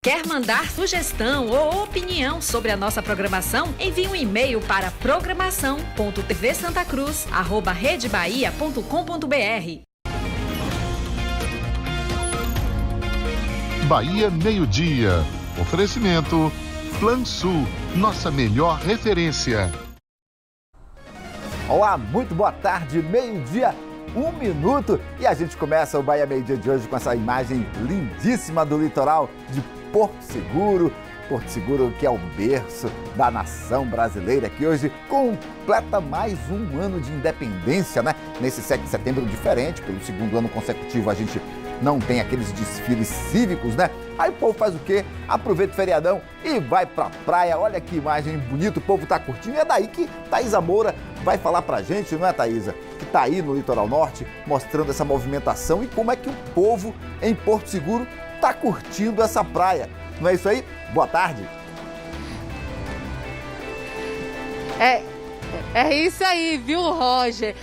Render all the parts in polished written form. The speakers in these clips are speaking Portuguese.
Quer mandar sugestão ou opinião sobre a nossa programação? Envie um e-mail para programação.tvsantacruz@redebahia.com.br. Bahia Meio-Dia. Oferecimento Plansul, nossa melhor referência. Olá, muito boa tarde, meio-dia, 1 minuto. E a gente começa o Bahia Meio-Dia de hoje com essa imagem lindíssima do litoral de Porto Seguro. Porto Seguro, que é o berço da nação brasileira, que hoje completa mais um ano de independência, né? Nesse 7 de setembro diferente, pelo segundo ano consecutivo a gente não tem aqueles desfiles cívicos, né? Aí o povo faz o quê? Aproveita o feriadão e vai pra praia. Olha que imagem bonita, o povo tá curtindo. E é daí que Thaisa Moura vai falar pra gente, não é, Thaisa? Que tá aí no litoral norte, mostrando essa movimentação e como é que o povo em Porto Seguro tá curtindo essa praia. Não é isso aí? Boa tarde. É isso aí, viu, Roger?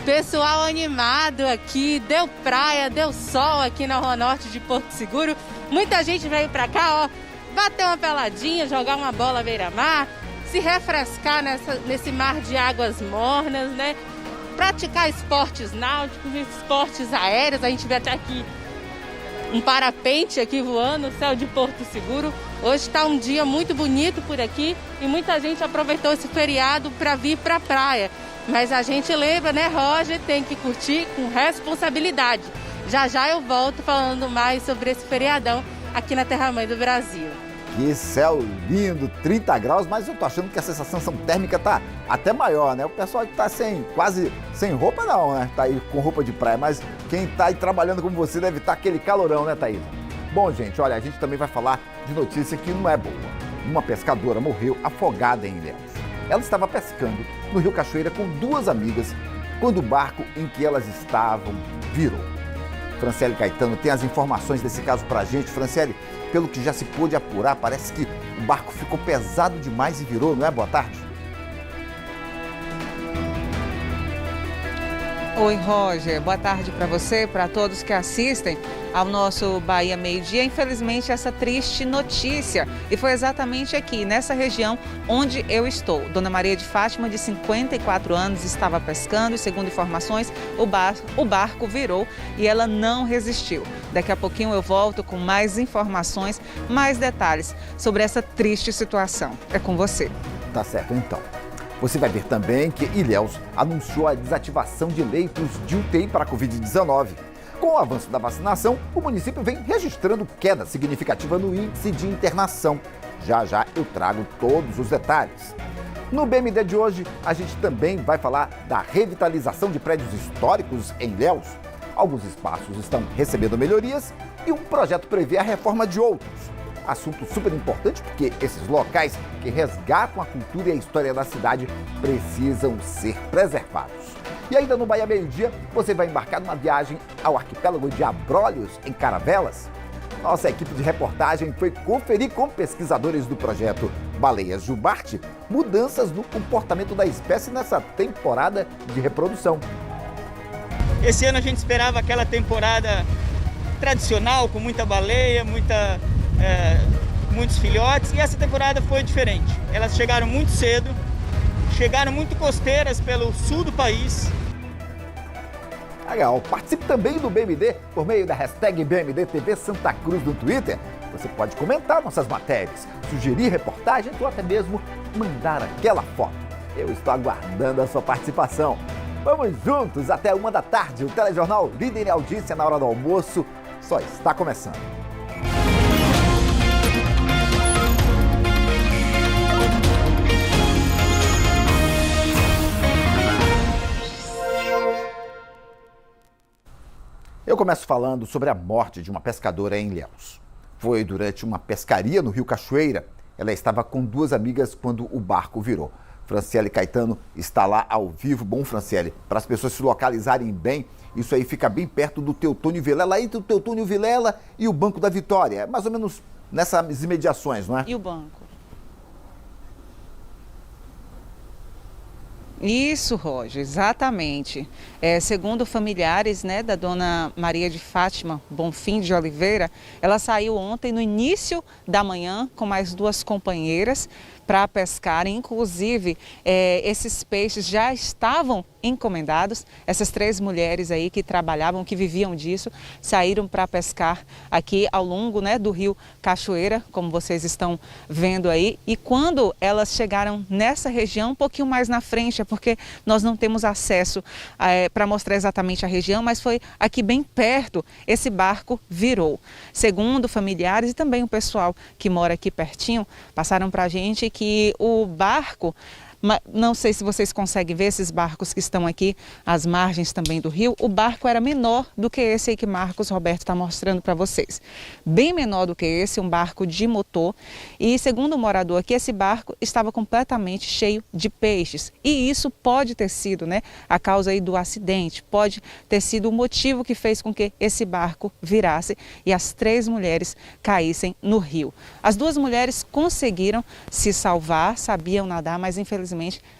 Pessoal animado aqui, deu praia, deu sol aqui na Rua Norte de Porto Seguro. Muita gente veio pra cá, ó, bater uma peladinha, jogar uma bola beira-mar, se refrescar nesse mar de águas mornas, né? Praticar esportes náuticos, esportes aéreos. A gente vê até aqui um parapente aqui voando no céu de Porto Seguro. Hoje está um dia muito bonito por aqui e muita gente aproveitou esse feriado para vir para a praia. Mas a gente lembra, né, Roger, tem que curtir com responsabilidade. Já já eu volto falando mais sobre esse feriadão aqui na Terra-mãe do Brasil. Que céu lindo, 30 graus, mas eu tô achando que a sensação térmica tá até maior, né? O pessoal que tá quase sem roupa não, né? Tá aí com roupa de praia, mas quem tá aí trabalhando como você deve estar aquele calorão, né, Thaís? Bom, gente, olha, a gente também vai falar de notícia que não é boa. Uma pescadora morreu afogada em Ilhéus. Ela estava pescando no Rio Cachoeira com duas amigas quando o barco em que elas estavam virou. Franciele Caetano tem as informações desse caso pra gente. Franciele, pelo que já se pôde apurar, parece que o barco ficou pesado demais e virou, não é? Boa tarde. Oi, Roger. Boa tarde para você, para todos que assistem ao nosso Bahia Meio-Dia. Infelizmente, essa triste notícia. E foi exatamente aqui, nessa região, onde eu estou. Dona Maria de Fátima, de 54 anos, estava pescando e, segundo informações, o barco virou e ela não resistiu. Daqui a pouquinho eu volto com mais informações, mais detalhes sobre essa triste situação. É com você. Tá certo, então. Você vai ver também que Ilhéus anunciou a desativação de leitos de UTI para a Covid-19. Com o avanço da vacinação, o município vem registrando queda significativa no índice de internação. Já já eu trago todos os detalhes. No BMD de hoje, a gente também vai falar da revitalização de prédios históricos em Ilhéus. Alguns espaços estão recebendo melhorias e um projeto prevê a reforma de outros. Assunto super importante porque esses locais que resgatam a cultura e a história da cidade precisam ser preservados. E ainda no Bahia Meio-Dia, você vai embarcar numa viagem ao arquipélago de Abrolhos, em Caravelas. Nossa equipe de reportagem foi conferir com pesquisadores do projeto Baleias Jubarte mudanças no comportamento da espécie nessa temporada de reprodução. Esse ano a gente esperava aquela temporada tradicional, com muita baleia, muitos filhotes, e essa temporada foi diferente. Elas chegaram muito cedo, chegaram muito costeiras pelo sul do país. Legal, participe também do BMD por meio da hashtag BMD TV Santa Cruz no Twitter. Você pode comentar nossas matérias, sugerir reportagens ou até mesmo mandar aquela foto. Eu estou aguardando a sua participação. Vamos juntos até 1 da tarde. O telejornal líder em audiência na hora do almoço só está começando. Eu começo falando sobre a morte de uma pescadora em Ilhéus. Foi durante uma pescaria no Rio Cachoeira. Ela estava com duas amigas quando o barco virou. Franciele Caetano está lá ao vivo. Bom, Franciele, para as pessoas se localizarem bem, isso aí fica bem perto do Teotônio Vilela, entre o Teotônio Vilela e o Banco da Vitória. Mais ou menos nessas imediações, não é? E o banco? Isso, Roger, exatamente. Segundo familiares, né, da dona Maria de Fátima Bonfim de Oliveira, ela saiu ontem no início da manhã com mais 2 companheiras para pescar. Inclusive, esses peixes já estavam encomendados. Essas 3 mulheres aí que trabalhavam, que viviam disso, saíram para pescar aqui ao longo, né, do rio Cachoeira, como vocês estão vendo aí. E quando elas chegaram nessa região, um pouquinho mais na frente, porque nós não temos acesso para mostrar exatamente a região, mas foi aqui bem perto, esse barco virou. Segundo familiares e também o pessoal que mora aqui pertinho, passaram para a gente que o barco, não sei se vocês conseguem ver esses barcos que estão aqui às margens também do rio, o barco era menor do que esse aí que Marcos Roberto está mostrando para vocês. Bem menor do que esse, um barco de motor. E segundo o morador aqui, esse barco estava completamente cheio de peixes. E isso pode ter sido, né, a causa aí do acidente, pode ter sido o motivo que fez com que esse barco virasse e as 3 mulheres caíssem no rio. As 2 mulheres conseguiram se salvar, sabiam nadar, mas infelizmente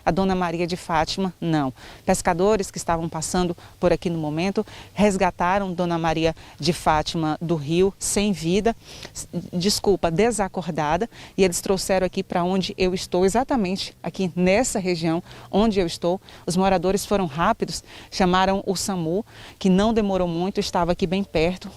a dona Maria de Fátima não. Pescadores que estavam passando por aqui no momento resgataram dona Maria de Fátima do rio sem vida, desacordada, e eles trouxeram aqui para onde eu estou, exatamente aqui nessa região onde eu estou. Os moradores foram rápidos, chamaram o SAMU, que não demorou muito, estava aqui bem perto.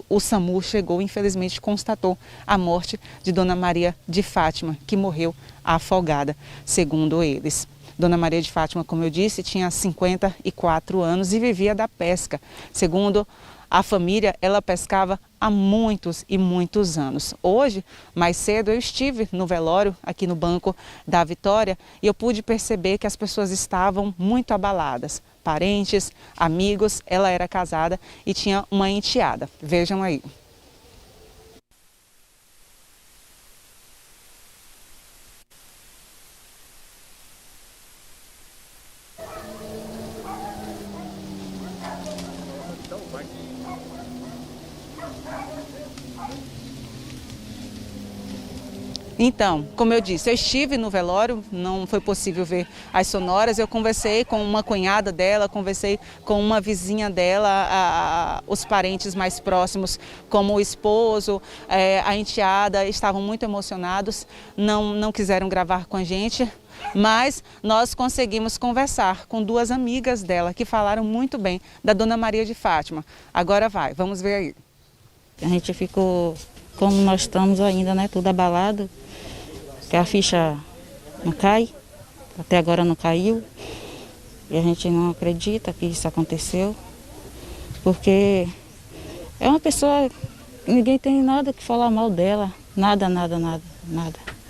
O SAMU chegou e infelizmente constatou a morte de dona Maria de Fátima, que morreu afogada, segundo eles. Dona Maria de Fátima, como eu disse, tinha 54 anos e vivia da pesca. Segundo a família, ela pescava há muitos e muitos anos. Hoje, mais cedo, eu estive no velório aqui no Banco da Vitória e eu pude perceber que as pessoas estavam muito abaladas. Parentes, amigos, ela era casada e tinha uma enteada. Vejam aí. Então, como eu disse, eu estive no velório, não foi possível ver as sonoras. Eu conversei com uma cunhada dela, conversei com uma vizinha dela, os parentes mais próximos, como o esposo, a enteada, estavam muito emocionados, não quiseram gravar com a gente. Mas nós conseguimos conversar com 2 amigas dela que falaram muito bem da dona Maria de Fátima. Agora vamos ver aí. A gente ficou, como nós estamos ainda, né, tudo abalado, que a ficha não cai, até agora não caiu, e a gente não acredita que isso aconteceu, porque é uma pessoa, ninguém tem nada que falar mal dela, nada.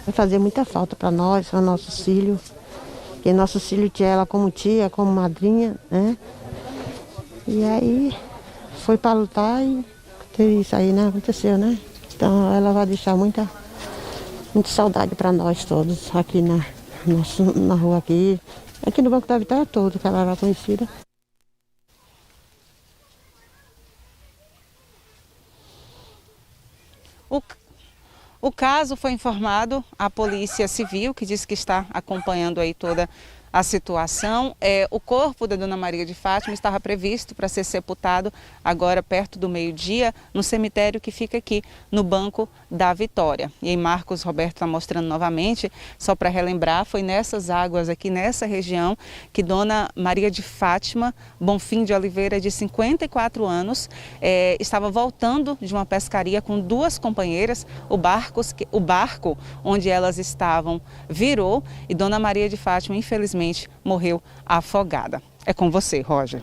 Vai fazer muita falta para nós, para nossos filhos, porque nossos filhos tinham ela como tia, como madrinha, né? E aí foi para lutar e teve isso aí, né? Aconteceu, né? Então ela vai deixar muita saudade para nós todos aqui na rua aqui no Banco da Vitória todo, que ela era conhecida. O caso foi informado à Polícia Civil, que diz que está acompanhando aí toda a situação. O corpo da dona Maria de Fátima estava previsto para ser sepultado agora perto do meio-dia no cemitério que fica aqui no Banco da Vitória. E aí Marcos Roberto está mostrando novamente, só para relembrar, foi nessas águas aqui, nessa região, que dona Maria de Fátima Bonfim de Oliveira, de 54 anos, estava voltando de uma pescaria com 2 companheiras. O barco onde elas estavam virou e dona Maria de Fátima, infelizmente, morreu afogada. É com você, Roger.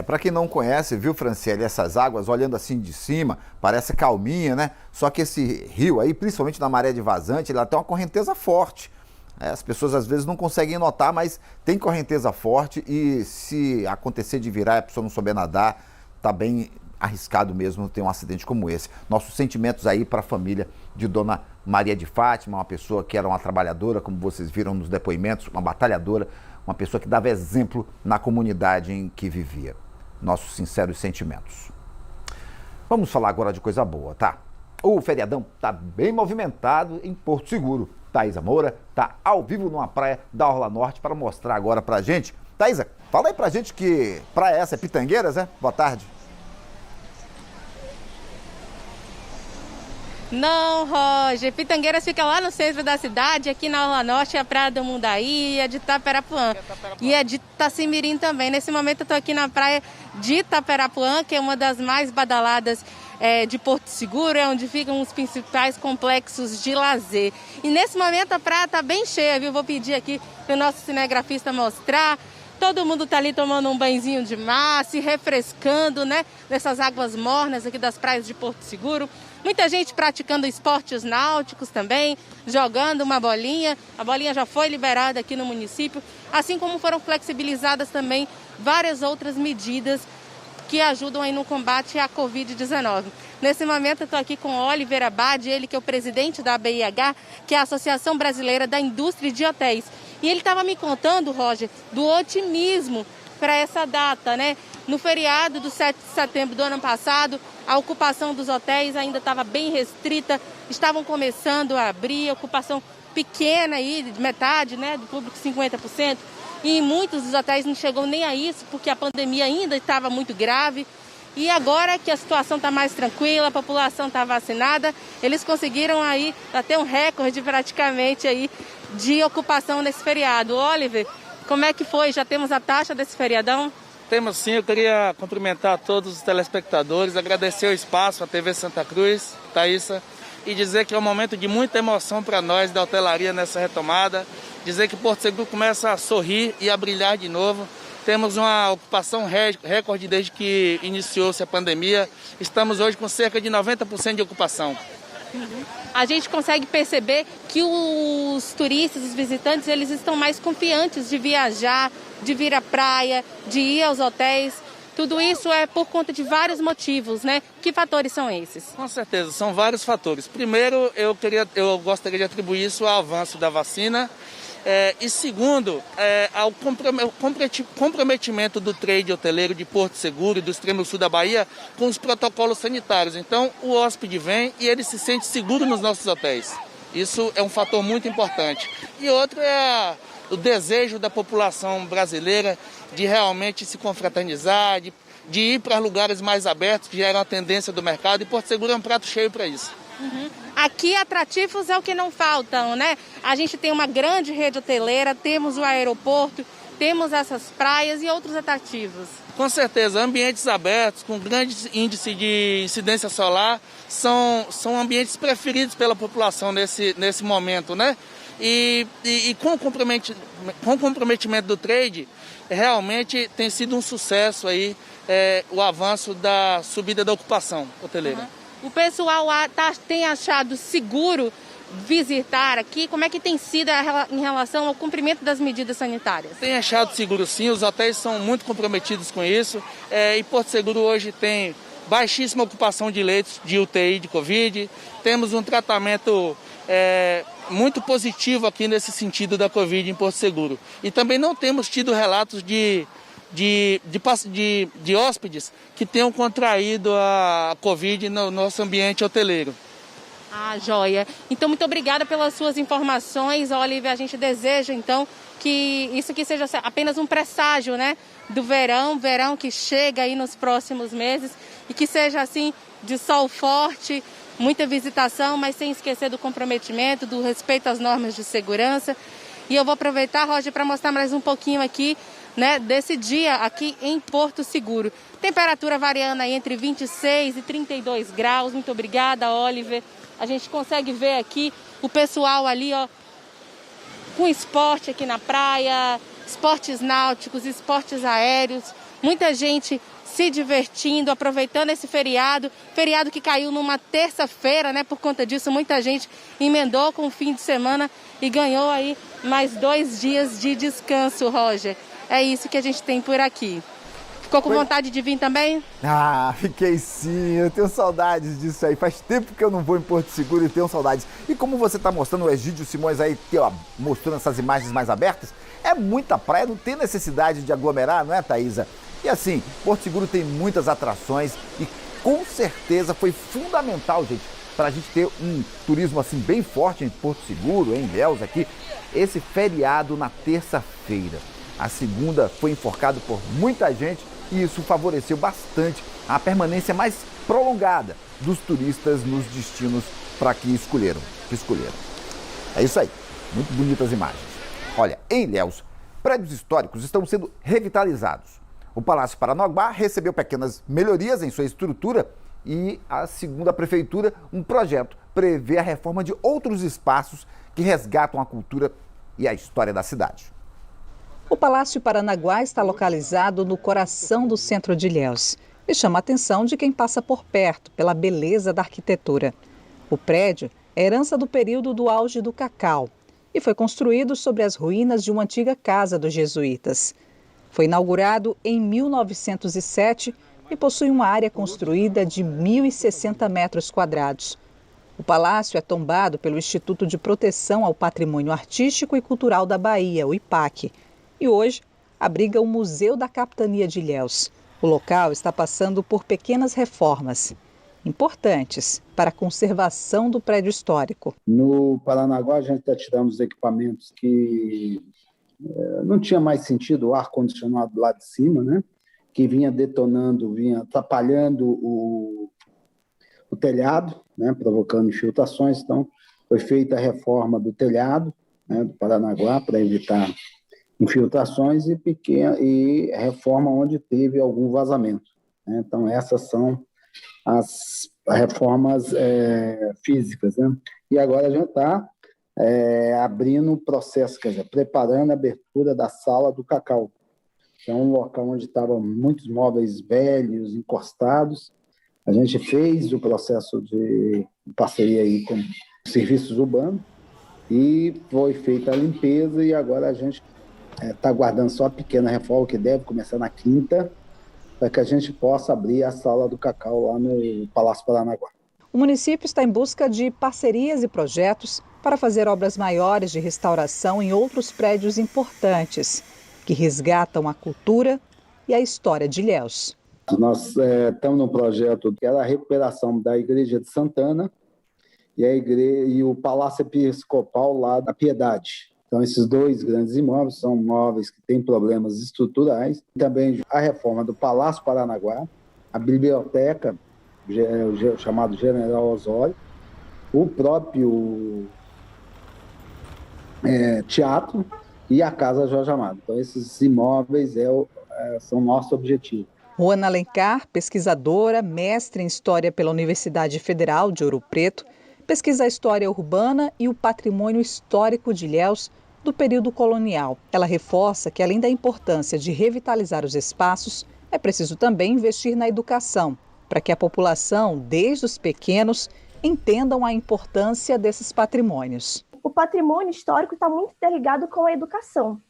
Para quem não conhece, viu, Franciele, essas águas, olhando assim de cima, parece calminha, né? Só que esse rio aí, principalmente na maré de vazante, ele tem uma correnteza forte. As pessoas às vezes não conseguem notar, mas tem correnteza forte e se acontecer de virar e a pessoa não souber nadar, tá bem arriscado mesmo ter um acidente como esse. Nossos sentimentos aí para a família de dona Maria de Fátima, uma pessoa que era uma trabalhadora, como vocês viram nos depoimentos, uma batalhadora, uma pessoa que dava exemplo na comunidade em que vivia. Nossos sinceros sentimentos. Vamos falar agora de coisa boa, tá? O feriadão está bem movimentado em Porto Seguro. Thaisa Moura está ao vivo numa praia da Orla Norte para mostrar agora pra gente. Thaisa, fala aí pra gente que praia é essa? É Pitangueiras, é? Boa tarde. Não, Roger. Pitangueiras fica lá no centro da cidade, aqui na Orla Norte, a Praia do Mundaí, e a de Itaperapuã. E a de Itacimirim também. Nesse momento eu estou aqui na praia de Itaperapuã, que é uma das mais badaladas de Porto Seguro, é onde ficam os principais complexos de lazer. E nesse momento a praia está bem cheia, viu? Vou pedir aqui para o nosso cinegrafista mostrar. Todo mundo está ali tomando um banhozinho de mar, se refrescando, né? Nessas águas mornas aqui das praias de Porto Seguro. Muita gente praticando esportes náuticos também, jogando uma bolinha. A bolinha já foi liberada aqui no município, assim como foram flexibilizadas também várias outras medidas que ajudam aí no combate à Covid-19. Nesse momento eu estou aqui com Oliver Abad, ele que é o presidente da ABIH, que é a Associação Brasileira da Indústria de Hotéis. E ele estava me contando, Roger, do otimismo para essa data, né? No feriado do 7 de setembro do ano passado, a ocupação dos hotéis ainda estava bem restrita, estavam começando a abrir, ocupação pequena aí, metade, né, do público 50%, e em muitos dos hotéis não chegou nem a isso, porque a pandemia ainda estava muito grave. E agora que a situação está mais tranquila, a população está vacinada, eles conseguiram aí até um recorde praticamente aí de ocupação nesse feriado. Oliver, como é que foi? Já temos a taxa desse feriadão? Temos sim, eu queria cumprimentar todos os telespectadores, agradecer o espaço, a TV Santa Cruz, Thaisa, e dizer que é um momento de muita emoção para nós da hotelaria nessa retomada, dizer que Porto Seguro começa a sorrir e a brilhar de novo. Temos uma ocupação recorde desde que iniciou-se a pandemia, estamos hoje com cerca de 90% de ocupação. A gente consegue perceber que os turistas, os visitantes, eles estão mais confiantes de viajar, de vir à praia, de ir aos hotéis. Tudo isso é por conta de vários motivos, né? Que fatores são esses? Com certeza, são vários fatores. Primeiro, eu gostaria de atribuir isso ao avanço da vacina. E segundo, ao comprometimento do trade hoteleiro de Porto Seguro e do extremo sul da Bahia com os protocolos sanitários. Então, o hóspede vem e ele se sente seguro nos nossos hotéis. Isso é um fator muito importante. E outro é o desejo da população brasileira de realmente se confraternizar, de ir para lugares mais abertos, que era uma tendência do mercado, e Porto Seguro é um prato cheio para isso. Aqui, atrativos é o que não faltam, né? A gente tem uma grande rede hoteleira, temos o aeroporto, temos essas praias e outros atrativos. Com certeza, ambientes abertos, com grande índice de incidência solar, são ambientes preferidos pela população nesse momento, né? E com o comprometimento do trade, realmente tem sido um sucesso aí o avanço da subida da ocupação hoteleira. O pessoal tem achado seguro visitar aqui? Como é que tem sido em relação ao cumprimento das medidas sanitárias? Tem achado seguro sim, os hotéis são muito comprometidos com isso. E Porto Seguro hoje tem baixíssima ocupação de leitos de UTI de Covid. Temos um tratamento muito positivo aqui nesse sentido da Covid em Porto Seguro. E também não temos tido relatos de hóspedes que tenham contraído a Covid no nosso ambiente hoteleiro. Ah, joia. Então, muito obrigada pelas suas informações, Oliver. A gente deseja, então, que isso aqui seja apenas um presságio, né, do verão que chega aí nos próximos meses, e que seja, assim, de sol forte, muita visitação, mas sem esquecer do comprometimento, do respeito às normas de segurança. E eu vou aproveitar, Roger, para mostrar mais um pouquinho aqui, né, desse dia aqui em Porto Seguro. Temperatura variando aí entre 26 e 32 graus. Muito obrigada, Oliver. A gente consegue ver aqui o pessoal ali, ó, com esporte aqui na praia, esportes náuticos, esportes aéreos. Muita gente se divertindo, aproveitando esse feriado que caiu numa terça-feira, né? Por conta disso, muita gente emendou com o fim de semana e ganhou aí mais 2 dias de descanso, Roger. É isso que a gente tem por aqui. Ficou com vontade de vir também? Ah, fiquei sim, eu tenho saudades disso aí. Faz tempo que eu não vou em Porto Seguro e tenho saudades. E como você está mostrando o Egídio Simões aí, mostrando essas imagens mais abertas, é muita praia, não tem necessidade de aglomerar, não é, Thaisa? E assim, Porto Seguro tem muitas atrações e com certeza foi fundamental, gente, para a gente ter um turismo assim bem forte em Porto Seguro, em Ilhéus aqui, esse feriado na terça-feira. A segunda foi enforcada por muita gente e isso favoreceu bastante a permanência mais prolongada dos turistas nos destinos para que escolheram. É isso aí, muito bonitas imagens. Olha, em Ilhéus, prédios históricos estão sendo revitalizados. O Palácio Paranaguá recebeu pequenas melhorias em sua estrutura e, segundo a Prefeitura, um projeto prevê a reforma de outros espaços que resgatam a cultura e a história da cidade. O Palácio Paranaguá está localizado no coração do centro de Ilhéus e chama a atenção de quem passa por perto pela beleza da arquitetura. O prédio é herança do período do auge do cacau e foi construído sobre as ruínas de uma antiga casa dos jesuítas. Foi inaugurado em 1907 e possui uma área construída de 1.060 metros quadrados. O palácio é tombado pelo Instituto de Proteção ao Patrimônio Artístico e Cultural da Bahia, o IPAC, e hoje abriga o Museu da Capitania de Ilhéus. O local está passando por pequenas reformas importantes para a conservação do prédio histórico. No Paranaguá, a gente está tirando os equipamentos que não tinha mais sentido, o ar-condicionado lá de cima, né? Que vinha detonando, vinha atrapalhando o telhado, né? Provocando infiltrações. Então, foi feita a reforma do telhado, né? Do Paranaguá para evitar infiltrações e reforma onde teve algum vazamento, né? Então, essas são as reformas físicas, né? E agora a gente está abrindo o processo, quer dizer, preparando a abertura da Sala do Cacau, que é um local onde estavam muitos móveis velhos, encostados. A gente fez o processo de parceria aí com serviços urbanos e foi feita a limpeza e agora a gente está aguardando só a pequena reforma que deve começar na quinta, para que a gente possa abrir a Sala do Cacau lá no Palácio Paranaguá. O município está em busca de parcerias e projetos para fazer obras maiores de restauração em outros prédios importantes, que resgatam a cultura e a história de Ilhéus. Nós estamos num projeto que era a recuperação da Igreja de Santana e o Palácio Episcopal lá da Piedade. Então, esses dois grandes imóveis são imóveis que têm problemas estruturais. Também a reforma do Palácio Paranaguá, a biblioteca, chamado General Osório, o próprio teatro e a Casa Jorge Amado. Então, esses imóveis são nosso objetivo. Juana Alencar, pesquisadora, mestre em História pela Universidade Federal de Ouro Preto, pesquisa a história urbana e o patrimônio histórico de Ilhéus do período colonial. Ela reforça que, além da importância de revitalizar os espaços, é preciso também investir na educação, para que a população, desde os pequenos, entendam a importância desses patrimônios. O patrimônio histórico está muito interligado com a educação.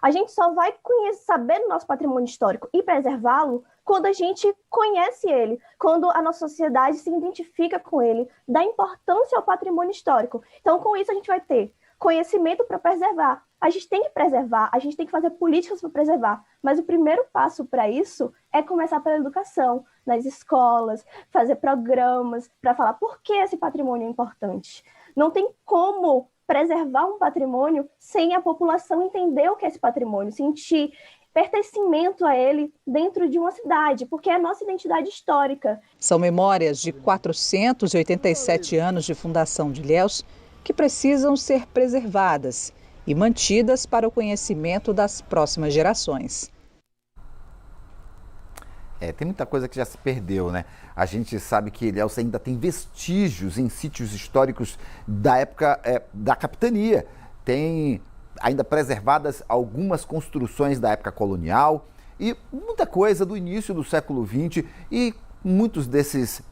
A gente só vai saber do nosso patrimônio histórico e preservá-lo quando a gente conhece ele, quando a nossa sociedade se identifica com ele, dá importância ao patrimônio histórico. Então, com isso, a gente vai ter conhecimento para preservar. A gente tem que preservar, a gente tem que fazer políticas para preservar, mas o primeiro passo para isso é começar pela educação, nas escolas, fazer programas para falar por que esse patrimônio é importante. Não tem como preservar um patrimônio sem a população entender o que é esse patrimônio, sentir pertencimento a ele dentro de uma cidade, porque é a nossa identidade histórica. São memórias de 487 anos de fundação de Ilhéus que precisam ser preservadas e mantidas para o conhecimento das próximas gerações. Tem muita coisa que já se perdeu, né? A gente sabe que Ilhéus ainda tem vestígios em sítios históricos da época da capitania. Tem ainda preservadas algumas construções da época colonial e muita coisa do início do século XX e muitos desses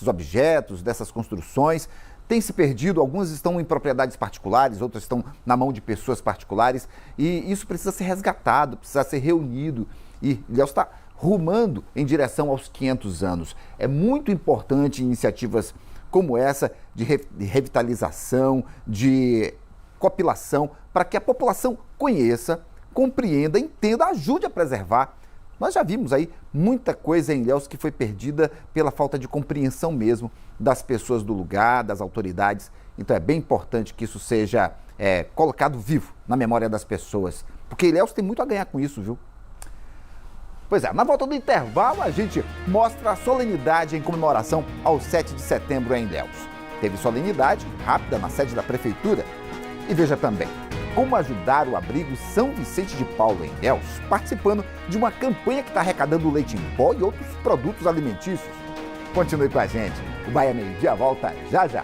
objetos, dessas construções têm se perdido. Algumas estão em propriedades particulares, outras estão na mão de pessoas particulares e isso precisa ser resgatado, precisa ser reunido e Ilhéus está rumando em direção aos 500 anos. É muito importante iniciativas como essa de revitalização, de compilação, para que a população conheça, compreenda, entenda, ajude a preservar, Nós já vimos aí muita coisa em Ilhéus que foi perdida pela falta de compreensão mesmo das pessoas do lugar, das autoridades. Então é bem importante que isso seja colocado vivo na memória das pessoas, porque Ilhéus tem muito a ganhar com isso, viu? Pois é, na volta do intervalo a gente mostra a solenidade em comemoração ao 7 de setembro em Ilhéus. Teve solenidade rápida na sede da prefeitura. E veja também como ajudar o abrigo São Vicente de Paulo em Ilhéus, participando de uma campanha que está arrecadando leite em pó e outros produtos alimentícios. Continue com a gente, o Bahia Meio Dia volta já já.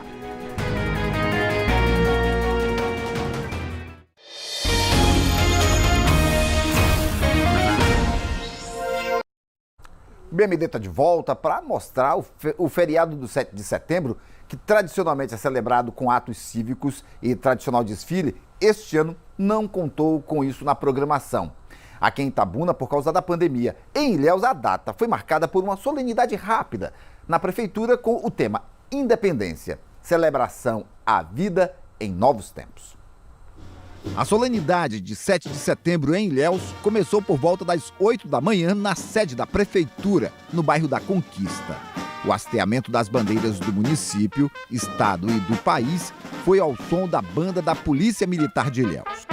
O BMD está de volta para mostrar o feriado do 7 de setembro, que tradicionalmente é celebrado com atos cívicos e tradicional desfile. Este ano não contou com isso na programação. Aqui em Itabuna, por causa da pandemia. Em Ilhéus, a data foi marcada por uma solenidade rápida na prefeitura com o tema Independência, celebração à vida em novos tempos. A solenidade de 7 de setembro em Ilhéus começou por volta das 8 da manhã na sede da prefeitura, no bairro da Conquista. O hasteamento das bandeiras do município, estado e do país foi ao som da banda da Polícia Militar de Ilhéus.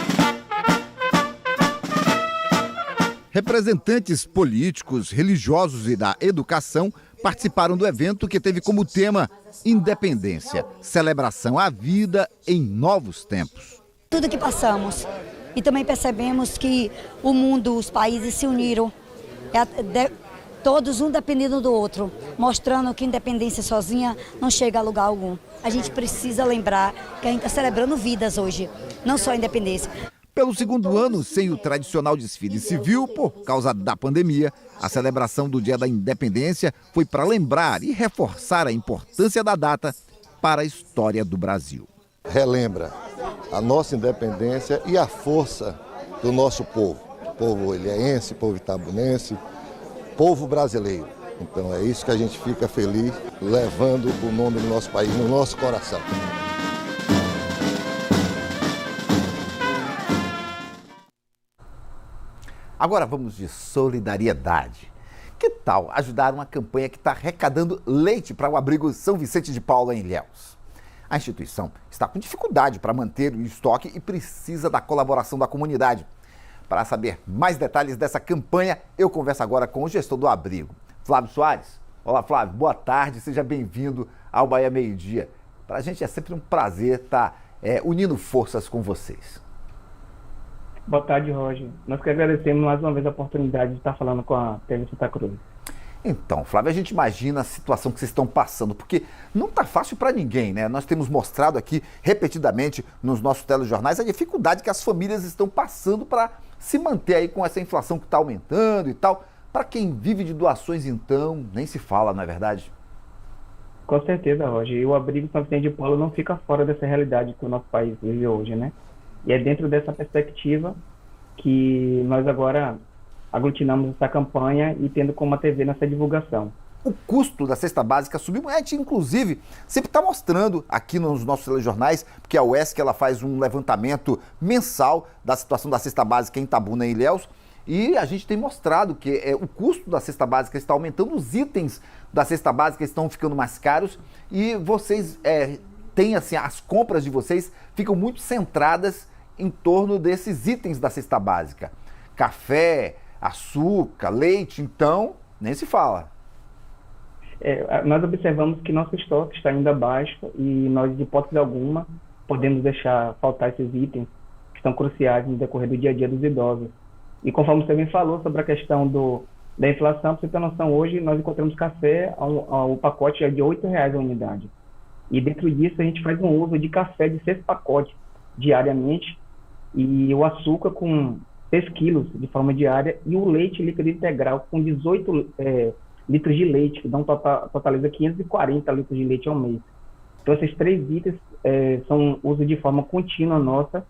Representantes políticos, religiosos e da educação participaram do evento, que teve como tema Independência, celebração à vida em novos tempos. Tudo que passamos, e também percebemos que o mundo, os países se uniram, todos um dependendo do outro, mostrando que independência sozinha não chega a lugar algum. A gente precisa lembrar que a gente está celebrando vidas hoje, não só a independência. Pelo segundo ano sem o tradicional desfile civil por causa da pandemia, a celebração do Dia da Independência foi para lembrar e reforçar a importância da data para a história do Brasil. Relembra a nossa independência e a força do nosso povo, povo ilhéense, povo itabunense, povo brasileiro. Então é isso que a gente fica feliz, levando o nome do nosso país no nosso coração. Agora vamos de solidariedade. Que tal ajudar uma campanha que está arrecadando leite para o abrigo São Vicente de Paulo em Ilhéus? A instituição está com dificuldade para manter o estoque e precisa da colaboração da comunidade. Para saber mais detalhes dessa campanha, eu converso agora com o gestor do abrigo, Flávio Soares. Olá, Flávio, boa tarde, seja bem-vindo ao Bahia Meio Dia. Para a gente é sempre um prazer estar unindo forças com vocês. Boa tarde, Roger. Nós que agradecemos mais uma vez a oportunidade de estar falando com a TV Santa Cruz. Então, Flávio, a gente imagina a situação que vocês estão passando, porque não está fácil para ninguém, né? Nós temos mostrado aqui repetidamente nos nossos telejornais a dificuldade que as famílias estão passando para se manter aí com essa inflação que está aumentando e tal. Para quem vive de doações, então, nem se fala, não é verdade? Com certeza, Roger. E o abrigo São Vicente de Paulo não fica fora dessa realidade que o nosso país vive hoje, né? E é dentro dessa perspectiva que nós agora aglutinamos essa campanha e tendo como a TV nessa divulgação. O custo da cesta básica subiu, a gente inclusive sempre está mostrando aqui nos nossos telejornais, porque a UESC ela faz um levantamento mensal da situação da cesta básica em Itabuna e Ilhéus, e a gente tem mostrado que o custo da cesta básica está aumentando, os itens da cesta básica estão ficando mais caros e vocês têm assim, as compras de vocês ficam muito centradas em torno desses itens da cesta básica. Café, açúcar, leite, então, nem se fala. Nós observamos que nosso estoque está ainda baixo e nós, de hipótese alguma, podemos deixar faltar esses itens que são cruciais no decorrer do dia a dia dos idosos. E conforme você bem falou sobre a questão da inflação, para você ter noção, hoje nós encontramos café, o pacote é de R$8 a unidade. E dentro disso a gente faz um uso de café de 6 pacotes diariamente e o açúcar com 6 quilos de forma diária e o leite líquido integral com 18 litros de leite, que totaliza 540 litros de leite ao mês. Então esses 3 itens são uso de forma contínua nossa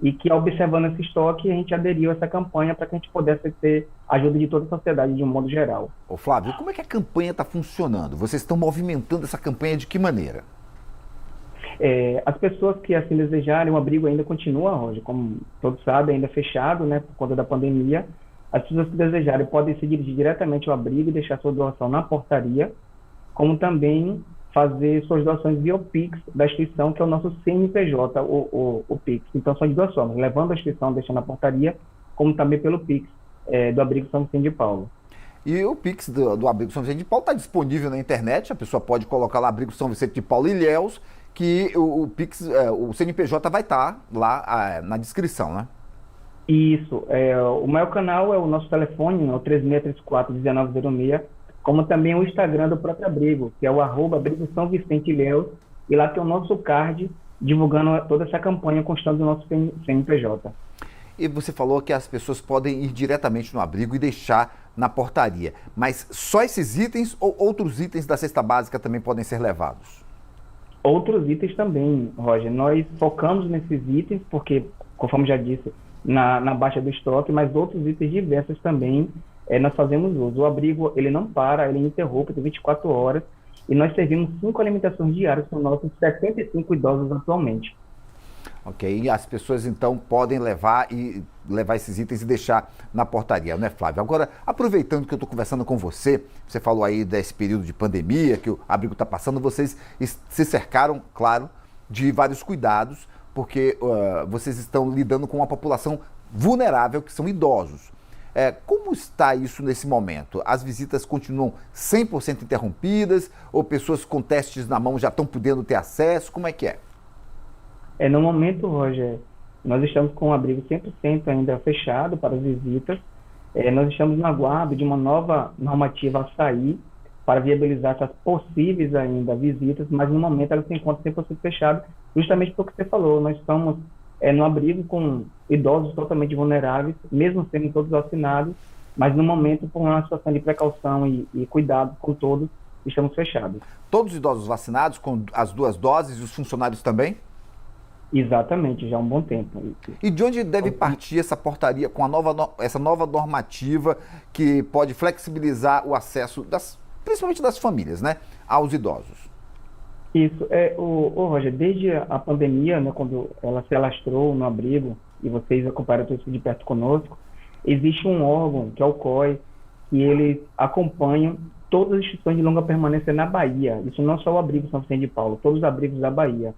e que observando esse estoque a gente aderiu a essa campanha para que a gente pudesse ter a ajuda de toda a sociedade de um modo geral. Ô Flávio, como é que a campanha está funcionando? Vocês estão movimentando essa campanha de que maneira? As pessoas que assim desejarem, o abrigo ainda continua hoje, como todos sabem, ainda fechado, né, por conta da pandemia, As pessoas que desejarem podem se dirigir diretamente ao abrigo e deixar sua doação na portaria, como também fazer suas doações via o Pix da instituição, que é o nosso CNPJ, o Pix. Então, são de duas formas, levando a instituição, deixando na portaria, como também pelo Pix do Abrigo São Vicente de Paulo. E o Pix do Abrigo São Vicente de Paulo está disponível na internet, a pessoa pode colocar lá Abrigo São Vicente de Paulo Ilhéus, que o Pix, o CNPJ vai estar lá na descrição, né? Isso. O maior canal é o nosso telefone, o 3634-1906, como também o Instagram do próprio abrigo, que é o @abrigo São Vicente Ilhéus, e lá tem o nosso card divulgando toda essa campanha constante do nosso CNPJ. E você falou que as pessoas podem ir diretamente no abrigo e deixar na portaria, mas só esses itens ou outros itens da cesta básica também podem ser levados? Outros itens também, Roger. Nós focamos nesses itens porque, conforme já disse, na baixa do estoque, mas outros itens diversos também nós fazemos uso. O abrigo, ele não para, ele é ininterrupto, 24 horas, e nós servimos 5 alimentações diárias para os nossos 75 idosos atualmente. Ok, e as pessoas então podem levar esses itens e deixar na portaria, não é, Flávio? Agora, aproveitando que eu estou conversando com você falou aí desse período de pandemia que o abrigo está passando, vocês se cercaram, claro, de vários cuidados, porque vocês estão lidando com uma população vulnerável, que são idosos. Como está isso nesse momento? As visitas continuam 100% interrompidas ou pessoas com testes na mão já estão podendo ter acesso? Como é que é? No momento, Roger, nós estamos com o abrigo 100% ainda fechado para as visitas. Nós estamos no aguardo de uma nova normativa a sair para viabilizar essas possíveis ainda visitas, mas no momento ela se encontra 100% fechada, justamente pelo que você falou. Nós estamos no abrigo com idosos totalmente vulneráveis, mesmo sendo todos vacinados, mas no momento, por uma situação de precaução e cuidado com todos, estamos fechados. Todos os idosos vacinados com as 2 doses e os funcionários também? Exatamente, já há um bom tempo. E de onde deve partir essa portaria com essa nova normativa que pode flexibilizar o acesso, principalmente das famílias, né, aos idosos? Isso, Roger, desde a pandemia, né, quando ela se alastrou no abrigo, e vocês acompanharam tudo isso de perto conosco, existe um órgão, que é o COI, que eles acompanham todas as instituições de longa permanência na Bahia. Isso não só o abrigo São Vicente de Paulo, todos os abrigos da Bahia.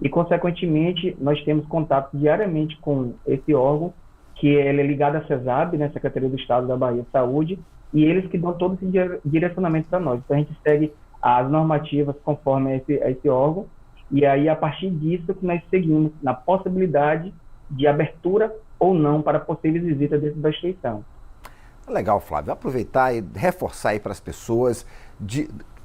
E, consequentemente, nós temos contato diariamente com esse órgão, que ele é ligado à CESAB, né, Secretaria do Estado da Bahia de Saúde, e eles que dão todo esse direcionamento para nós. Então, a gente segue as normativas conforme esse órgão, e aí, a partir disso, que nós seguimos na possibilidade de abertura ou não para possíveis visitas dentro da instituição. Legal, Flávio. Aproveitar e reforçar aí para as pessoas.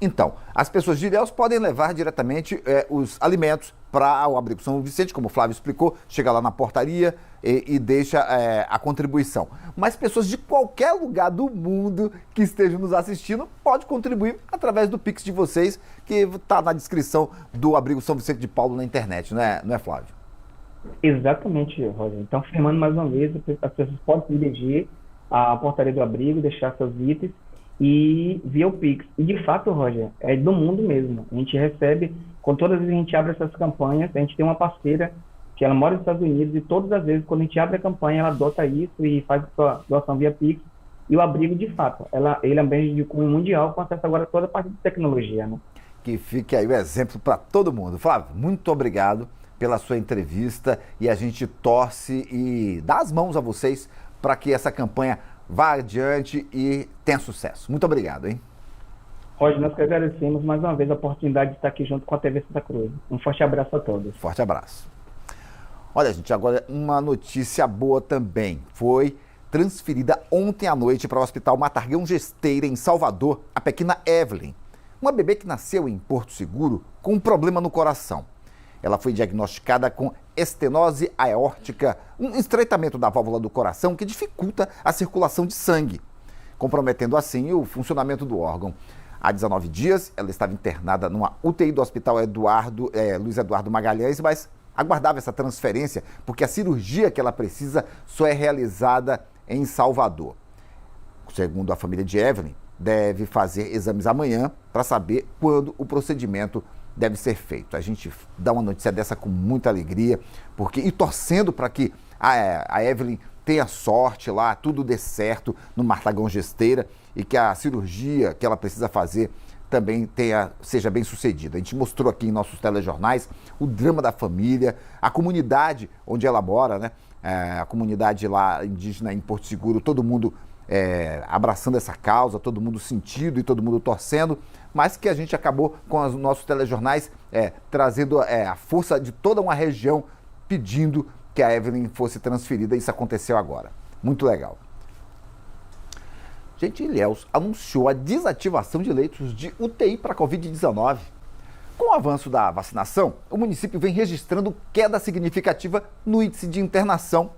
Então, as pessoas de Ilhéus podem levar diretamente os alimentos para o Abrigo São Vicente, como o Flávio explicou, chega lá na portaria e deixa a contribuição. Mas pessoas de qualquer lugar do mundo que estejam nos assistindo pode contribuir através do Pix de vocês, que está na descrição do Abrigo São Vicente de Paulo na internet, não é, Flávio? Exatamente, Roger. Então, afirmando mais uma vez, as pessoas podem se dirigir à portaria do abrigo, deixar seus itens e via o Pix. E, de fato, Roger, é do mundo mesmo. A gente recebe, quando todas as vezes a gente abre essas campanhas, a gente tem uma parceira que ela mora nos Estados Unidos e todas as vezes, quando a gente abre a campanha, ela adota isso e faz a sua doação via Pix. E o abrigo, de fato, ele é um bem de cunho mundial com acesso agora a toda a parte de tecnologia, né? Que fique aí o exemplo para todo mundo. Flávio, muito obrigado pela sua entrevista e a gente torce e dá as mãos a vocês para que essa campanha vá adiante e tenha sucesso. Muito obrigado, hein? Roger, nós que agradecemos mais uma vez a oportunidade de estar aqui junto com a TV Santa Cruz. Um forte abraço a todos. Forte abraço. Olha, gente, agora uma notícia boa também. Foi transferida ontem à noite para o Hospital Matargão Gesteira, em Salvador, a pequena Evelyn, uma bebê que nasceu em Porto Seguro com um problema no coração. Ela foi diagnosticada com estenose aórtica, um estreitamento da válvula do coração que dificulta a circulação de sangue, comprometendo assim o funcionamento do órgão. Há 19 dias, ela estava internada numa UTI do Hospital Luiz Eduardo Magalhães, mas aguardava essa transferência porque a cirurgia que ela precisa só é realizada em Salvador. Segundo a família de Evelyn, deve fazer exames amanhã para saber quando o procedimento deve ser feito. A gente dá uma notícia dessa com muita alegria e torcendo para que a Evelyn tenha sorte lá, tudo dê certo no Martagão Gesteira e que a cirurgia que ela precisa fazer também seja bem sucedida. A gente mostrou aqui em nossos telejornais o drama da família, a comunidade onde ela mora, né? A comunidade lá indígena em Porto Seguro, todo mundo abraçando essa causa, todo mundo sentindo e todo mundo torcendo, mas que a gente acabou com os nossos telejornais trazendo a força de toda uma região pedindo que a Evelyn fosse transferida. Isso aconteceu agora. Muito legal. Gente, Ilhéus anunciou a desativação de leitos de UTI para a Covid-19. Com o avanço da vacinação, o município vem registrando queda significativa no índice de internação.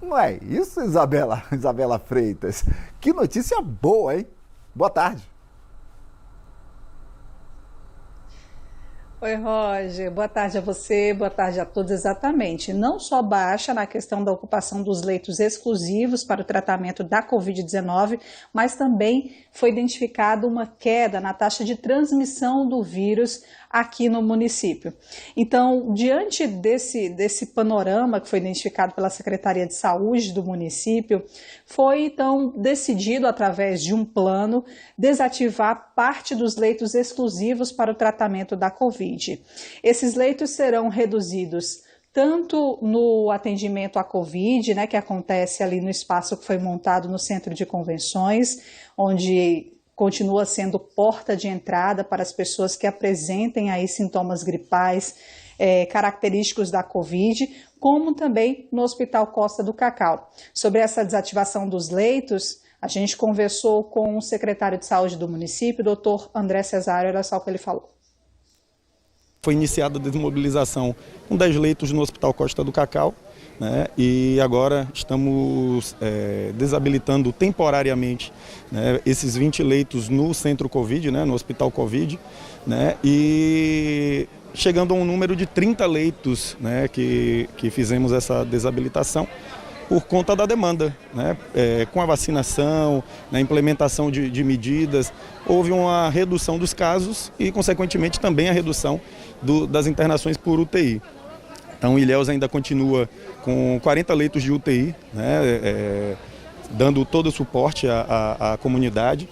Não é isso, Isabela Freitas? Que notícia boa, hein? Boa tarde. Oi, Roger. Boa tarde a você, boa tarde a todos. Exatamente. Não só baixa na questão da ocupação dos leitos exclusivos para o tratamento da Covid-19, mas também foi identificada uma queda na taxa de transmissão do vírus aqui no município. Então, diante desse panorama que foi identificado pela Secretaria de Saúde do município, foi então decidido, através de um plano, desativar parte dos leitos exclusivos para o tratamento da Covid. Esses leitos serão reduzidos tanto no atendimento à Covid, né, que acontece ali no espaço que foi montado no Centro de Convenções, onde continua sendo porta de entrada para as pessoas que apresentem aí sintomas gripais característicos da Covid, como também no Hospital Costa do Cacau. Sobre essa desativação dos leitos, a gente conversou com o secretário de Saúde do município, o Dr. André Cesário, olha só o que ele falou. Foi iniciada a desmobilização com 10 leitos no Hospital Costa do Cacau, né, e agora estamos desabilitando temporariamente, né, esses 20 leitos no Centro Covid, né, no Hospital Covid, né, e chegando a um número de 30 leitos, né, que fizemos essa desabilitação por conta da demanda, né, com a vacinação, na implementação de medidas, houve uma redução dos casos e, consequentemente, também a redução das internações por UTI. Então, Ilhéus ainda continua com 40 leitos de UTI, né, dando todo o suporte à comunidade.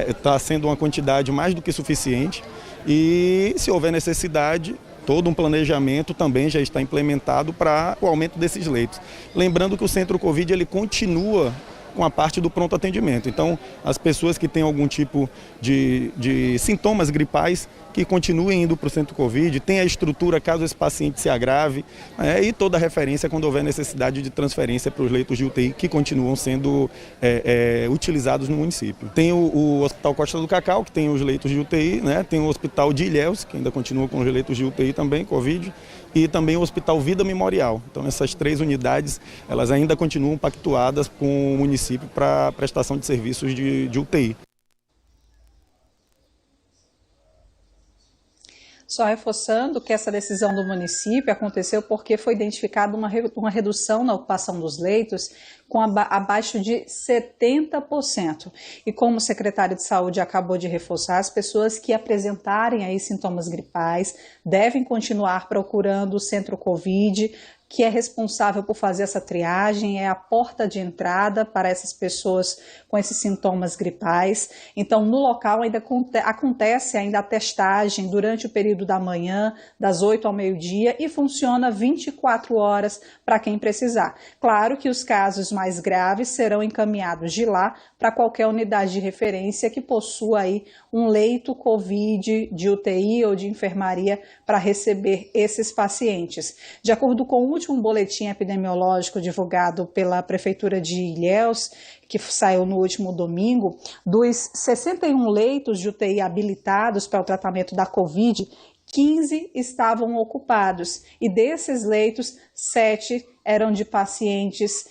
Está sendo uma quantidade mais do que suficiente e, se houver necessidade, todo um planejamento também já está implementado para o aumento desses leitos. Lembrando que o Centro Covid ele continua com a parte do pronto atendimento. Então, as pessoas que têm algum tipo de sintomas gripais, que continuem indo para o Centro Covid, tem a estrutura caso esse paciente se agrave, e toda a referência quando houver necessidade de transferência para os leitos de UTI que continuam sendo utilizados no município. Tem o Hospital Costa do Cacau, que tem os leitos de UTI, né? Tem o Hospital de Ilhéus, que ainda continua com os leitos de UTI também, Covid, e também o Hospital Vida Memorial. Então, essas 3 unidades, elas ainda continuam pactuadas com o município para prestação de serviços de UTI. Só reforçando que essa decisão do município aconteceu porque foi identificada uma redução na ocupação dos leitos com abaixo de 70%. E como o secretário de Saúde acabou de reforçar, as pessoas que apresentarem aí sintomas gripais devem continuar procurando o Centro Covid, que é responsável por fazer essa triagem, é a porta de entrada para essas pessoas com esses sintomas gripais. Então, no local ainda acontece ainda a testagem durante o período da manhã, das 8 ao meio-dia, e funciona 24 horas para quem precisar. Claro que os casos mais graves serão encaminhados de lá para qualquer unidade de referência que possua aí um leito Covid de UTI ou de enfermaria para receber esses pacientes. De acordo com o último boletim epidemiológico divulgado pela Prefeitura de Ilhéus, que saiu no último domingo, dos 61 leitos de UTI habilitados para o tratamento da Covid, 15 estavam ocupados e desses leitos, 7 eram de pacientes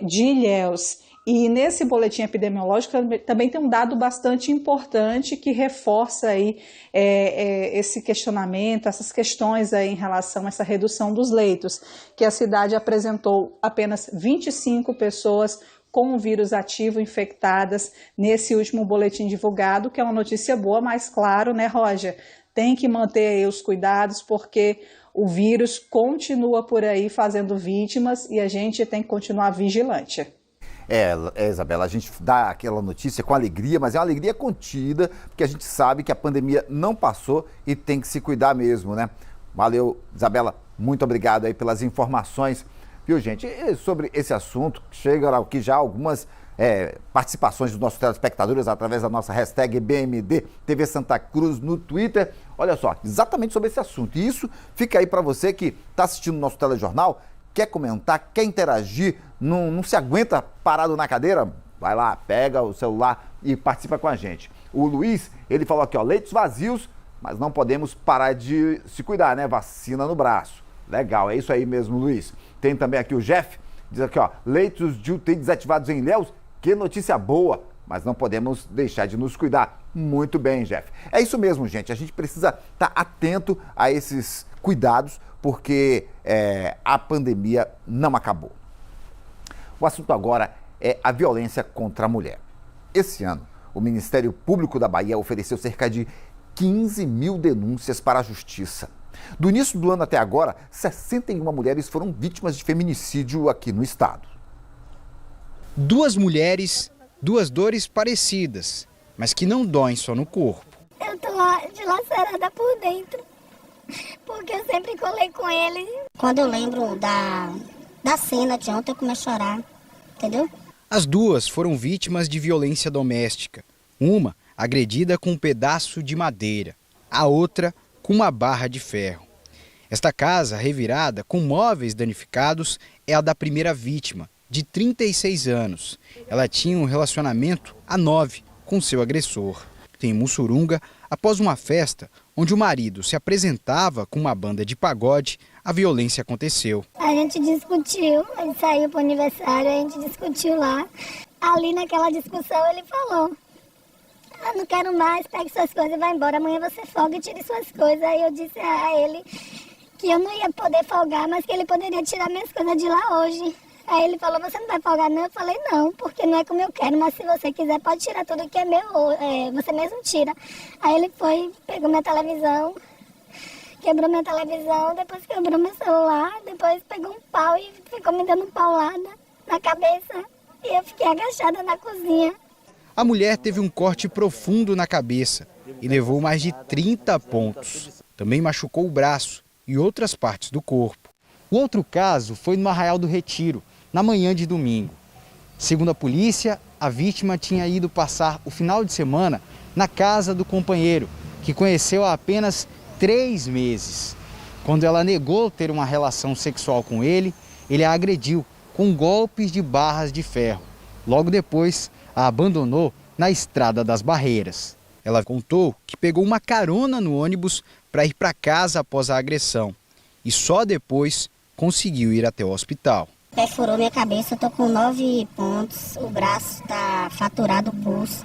de Ilhéus. E nesse boletim epidemiológico também tem um dado bastante importante que reforça aí, esse questionamento, essas questões aí em relação a essa redução dos leitos, que a cidade apresentou apenas 25 pessoas com o vírus ativo infectadas nesse último boletim divulgado, que é uma notícia boa, mas claro, né, Roger, tem que manter aí os cuidados, porque o vírus continua por aí fazendo vítimas e a gente tem que continuar vigilante. Isabela, a gente dá aquela notícia com alegria, mas é uma alegria contida, porque a gente sabe que a pandemia não passou e tem que se cuidar mesmo, né? Valeu, Isabela, muito obrigado aí pelas informações, viu, gente? E sobre esse assunto, chega aqui já algumas participações dos nossos telespectadores através da nossa hashtag BMD TV Santa Cruz no Twitter. Olha só, exatamente sobre esse assunto. E isso fica aí para você que está assistindo o nosso telejornal, quer comentar, quer interagir, não se aguenta parado na cadeira, vai lá, pega o celular e participa com a gente. O Luiz, ele falou aqui, ó, leitos vazios, mas não podemos parar de se cuidar, né? Vacina no braço. Legal, é isso aí mesmo, Luiz. Tem também aqui o Jeff, diz aqui, ó, leitos de UTI desativados em Ilhéus, que notícia boa, mas não podemos deixar de nos cuidar. Muito bem, Jeff. É isso mesmo, gente, a gente precisa estar atento a esses cuidados, porque a pandemia não acabou. O assunto agora é a violência contra a mulher. Esse ano, o Ministério Público da Bahia ofereceu cerca de 15 mil denúncias para a Justiça. Do início do ano até agora, 61 mulheres foram vítimas de feminicídio aqui no estado. 2 mulheres, 2 dores parecidas, mas que não doem só no corpo. Eu tô dilacerada por dentro, porque eu sempre colei com ele. Quando eu lembro da cena de ontem, eu começo a chorar, entendeu? As 2 foram vítimas de violência doméstica. Uma agredida com um pedaço de madeira, a outra com uma barra de ferro. Esta casa revirada com móveis danificados é a da primeira vítima, de 36 anos. Ela tinha um relacionamento há 9 com seu agressor. Em Mussurunga, após uma festa onde o marido se apresentava com uma banda de pagode, a violência aconteceu. A gente discutiu, ele saiu para o aniversário, a gente discutiu lá. Ali naquela discussão ele falou, não quero mais, pegue suas coisas e vai embora, amanhã você folga e tire suas coisas. Aí eu disse a ele que eu não ia poder folgar, mas que ele poderia tirar minhas coisas de lá hoje. Aí ele falou, você não vai folgar não? Eu falei, não, porque não é como eu quero, mas se você quiser pode tirar tudo que é meu, você mesmo tira. Aí ele foi, pegou minha televisão, quebrou minha televisão, depois quebrou meu celular, depois pegou um pau e ficou me dando paulada na cabeça. E eu fiquei agachada na cozinha. A mulher teve um corte profundo na cabeça e levou mais de 30 pontos. Também machucou o braço e outras partes do corpo. O outro caso foi no Arraial do Retiro, na manhã de domingo. Segundo a polícia, a vítima tinha ido passar o final de semana na casa do companheiro, que conheceu há apenas 3 meses. Quando ela negou ter uma relação sexual com ele, ele a agrediu com golpes de barras de ferro. Logo depois, a abandonou na Estrada das Barreiras. Ela contou que pegou uma carona no ônibus para ir para casa após a agressão e só depois conseguiu ir até o hospital. Perfurou minha cabeça, eu tô com 9 pontos, o braço tá fraturado, o pulso.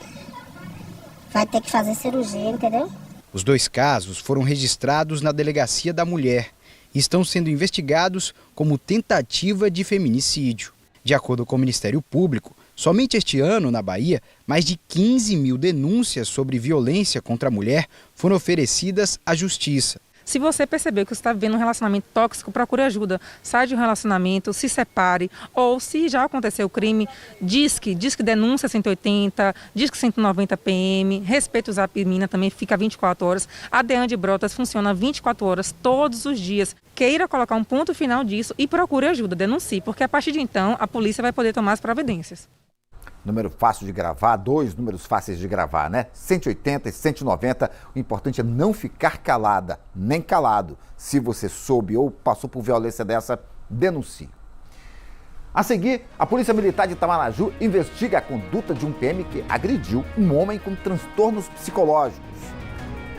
Vai ter que fazer cirurgia, entendeu? Os 2 casos foram registrados na Delegacia da Mulher e estão sendo investigados como tentativa de feminicídio. De acordo com o Ministério Público, somente este ano, na Bahia, mais de 15 mil denúncias sobre violência contra a mulher foram oferecidas à Justiça. Se você percebeu que você está vivendo um relacionamento tóxico, procure ajuda. Sai de um relacionamento, se separe. Ou, se já aconteceu o crime, disque denúncia 180, disque 190 PM, respeita o Zap Mina, também fica 24 horas. A DEAN de Brotas funciona 24 horas, todos os dias. Queira colocar um ponto final disso e procure ajuda, denuncie, porque a partir de então a polícia vai poder tomar as providências. Número fácil de gravar, 2 números fáceis de gravar, né? 180 e 190. O importante é não ficar calada, nem calado. Se você soube ou passou por violência dessa, denuncie. A seguir, a Polícia Militar de Itamaraju investiga a conduta de um PM que agrediu um homem com transtornos psicológicos.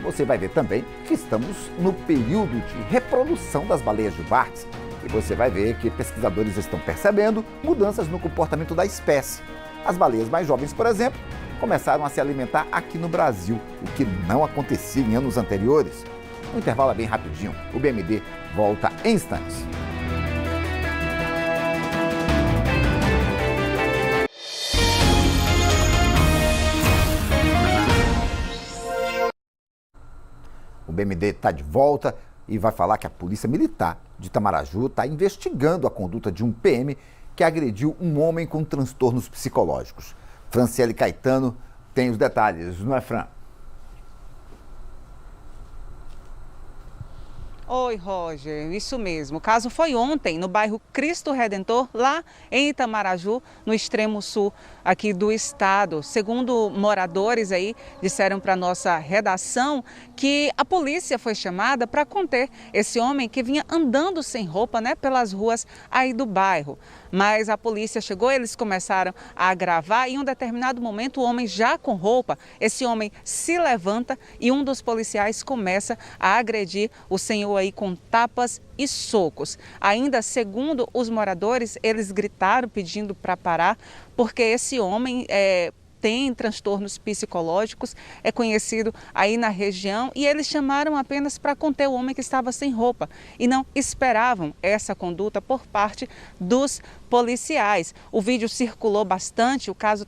Você vai ver também que estamos no período de reprodução das baleias jubartes e você vai ver que pesquisadores estão percebendo mudanças no comportamento da espécie. As baleias mais jovens, por exemplo, começaram a se alimentar aqui no Brasil, o que não acontecia em anos anteriores. O intervalo é bem rapidinho. O BMD volta em instantes. O O BMD está de volta e vai falar que a Polícia Militar de Itamaraju está investigando a conduta de um PM que agrediu um homem com transtornos psicológicos. Franciele Caetano tem os detalhes, não é, Fran? Oi, Roger, isso mesmo. O caso foi ontem no bairro Cristo Redentor, lá em Itamaraju, no extremo sul aqui do estado. Segundo moradores aí, disseram para nossa redação que a polícia foi chamada para conter esse homem que vinha andando sem roupa, né, pelas ruas aí do bairro. Mas a polícia chegou, eles começaram a gravar e em um determinado momento o homem já com roupa, esse homem se levanta e um dos policiais começa a agredir o senhor aí com tapas e socos. Ainda segundo os moradores, eles gritaram pedindo para parar porque esse homem tem transtornos psicológicos, é conhecido aí na região e eles chamaram apenas para conter o homem que estava sem roupa e não esperavam essa conduta por parte dos policiais. O vídeo circulou bastante, o caso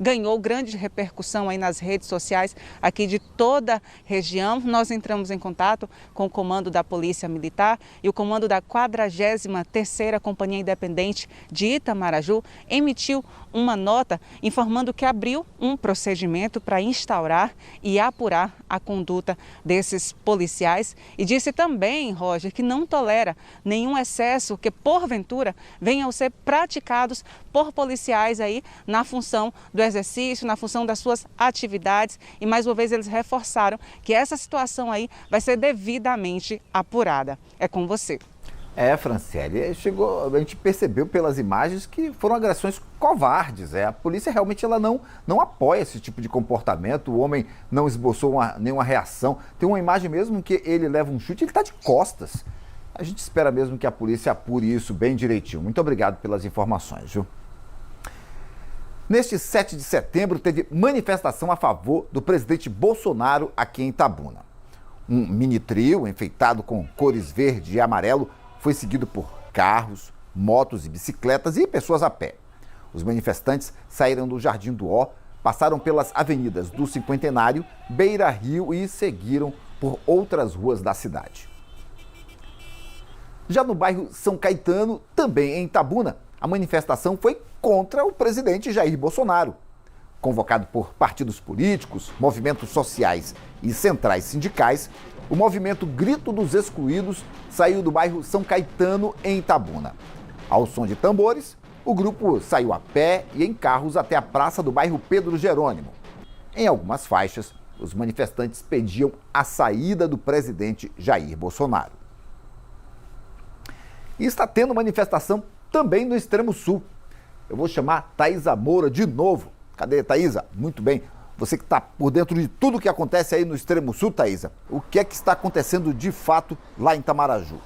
ganhou grande repercussão aí nas redes sociais aqui de toda a região. Nós entramos em contato com o comando da Polícia Militar e o comando da 43ª Companhia Independente de Itamaraju emitiu uma nota informando que abriu um procedimento para instaurar e apurar a conduta desses policiais e disse também, Roger, que não tolera nenhum excesso que porventura venham a ser praticados por policiais aí na função do exercício, na função das suas atividades e mais uma vez eles reforçaram que essa situação aí vai ser devidamente apurada. É com você. Franciele, a gente percebeu pelas imagens que foram agressões covardes. A polícia realmente ela não apoia esse tipo de comportamento, o homem não esboçou nenhuma reação. Tem uma imagem mesmo que ele leva um chute e ele está de costas. A gente espera mesmo que a polícia apure isso bem direitinho. Muito obrigado pelas informações, viu? Neste 7 de setembro teve manifestação a favor do presidente Bolsonaro aqui em Itabuna. Um mini trio enfeitado com cores verde e amarelo foi seguido por carros, motos e bicicletas e pessoas a pé. Os manifestantes saíram do Jardim do Ó, passaram pelas avenidas do Cinquentenário, Beira Rio e seguiram por outras ruas da cidade. Já no bairro São Caetano, também em Itabuna, a manifestação foi contra o presidente Jair Bolsonaro. Convocado por partidos políticos, movimentos sociais e centrais sindicais, o movimento Grito dos Excluídos saiu do bairro São Caetano, em Itabuna. Ao som de tambores, o grupo saiu a pé e em carros até a praça do bairro Pedro Jerônimo. Em algumas faixas, os manifestantes pediam a saída do presidente Jair Bolsonaro. E está tendo manifestação também no extremo sul. Eu vou chamar Thaisa Moura de novo. Cadê, Thaisa? Muito bem. Você que está por dentro de tudo que acontece aí no extremo sul, Thaisa, o que é que está acontecendo de fato lá em Itamaraju?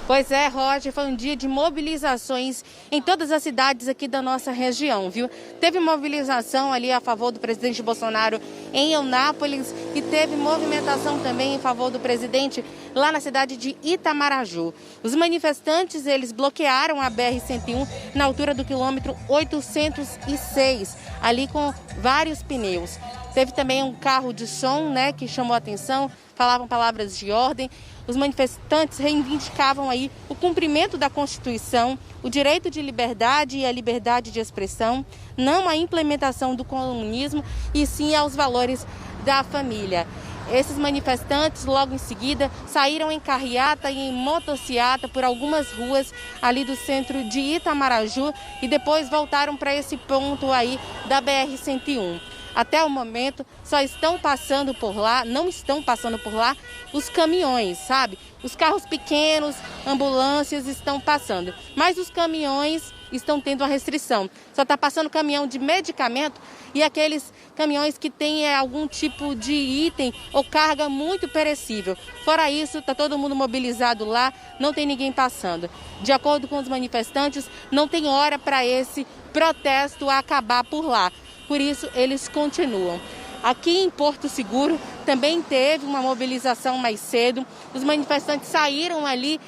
Pois é, Roger, foi um dia de mobilizações em todas as cidades aqui da nossa região, viu? Teve mobilização ali a favor do presidente Bolsonaro em Eunápolis e teve movimentação também em favor do presidente lá na cidade de Itamaraju. Os manifestantes, eles bloquearam a BR-101 na altura do quilômetro 806, ali com vários pneus. Teve também um carro de som, né, que chamou a atenção, falavam palavras de ordem. Os manifestantes reivindicavam aí o cumprimento da Constituição, o direito de liberdade e a liberdade de expressão, não a implementação do comunismo e sim aos valores da família. Esses manifestantes, logo em seguida, saíram em carreata e em motociata por algumas ruas ali do centro de Itamaraju e depois voltaram para esse ponto aí da BR-101. Até o momento, só estão passando por lá, não estão passando por lá os caminhões, sabe? Os carros pequenos, ambulâncias estão passando, mas os caminhões estão tendo a restrição. Só está passando caminhão de medicamento e aqueles caminhões que têm algum tipo de item ou carga muito perecível. Fora isso, está todo mundo mobilizado lá, não tem ninguém passando. De acordo com os manifestantes, não tem hora para esse protesto acabar por lá. Por isso, eles continuam. Aqui em Porto Seguro também teve uma mobilização mais cedo. Os manifestantes saíram ali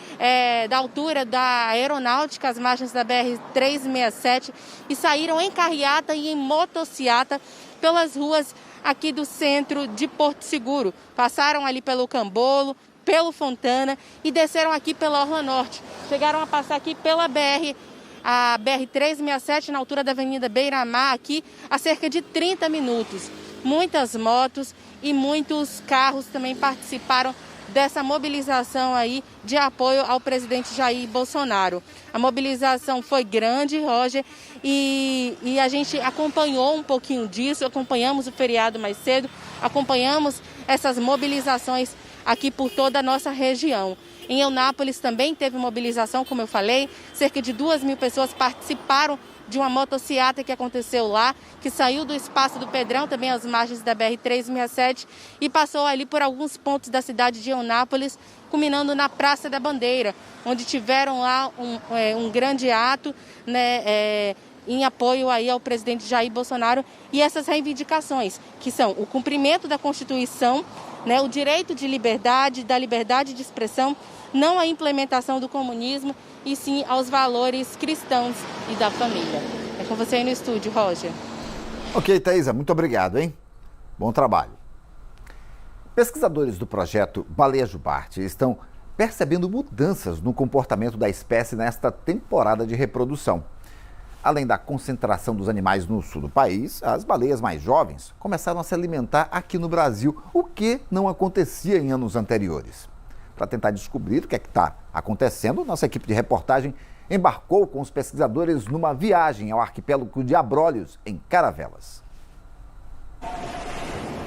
da altura da Aeronáutica, as margens da BR-367, e saíram em carreata e em motociata pelas ruas aqui do centro de Porto Seguro. Passaram ali pelo Cambolo, pelo Fontana e desceram aqui pela Orla Norte. Chegaram a passar aqui pela a BR-367, na altura da Avenida Beira-Mar, aqui há cerca de 30 minutos. Muitas motos e muitos carros também participaram dessa mobilização aí de apoio ao presidente Jair Bolsonaro. A mobilização foi grande, Roger, e a gente acompanhou um pouquinho disso, acompanhamos o feriado mais cedo, acompanhamos essas mobilizações aqui por toda a nossa região. Em Eunápolis também teve mobilização, como eu falei, cerca de 2.000 pessoas participaram de uma motociata que aconteceu lá, que saiu do Espaço do Pedrão, também às margens da BR-367, e passou ali por alguns pontos da cidade de Eunápolis, culminando na Praça da Bandeira, onde tiveram lá um grande ato, né, em apoio aí ao presidente Jair Bolsonaro e essas reivindicações, que são o cumprimento da Constituição, né, o direito de liberdade, da liberdade de expressão, não a implementação do comunismo, e sim aos valores cristãos e da família. É com você aí no estúdio, Roger. Ok, Thaisa, muito obrigado, hein? Bom trabalho. Pesquisadores do projeto Baleia Jubarte estão percebendo mudanças no comportamento da espécie nesta temporada de reprodução. Além da concentração dos animais no sul do país, as baleias mais jovens começaram a se alimentar aqui no Brasil, o que não acontecia em anos anteriores. Para tentar descobrir o que é que está acontecendo, nossa equipe de reportagem embarcou com os pesquisadores numa viagem ao arquipélago de Abrolhos, em Caravelas.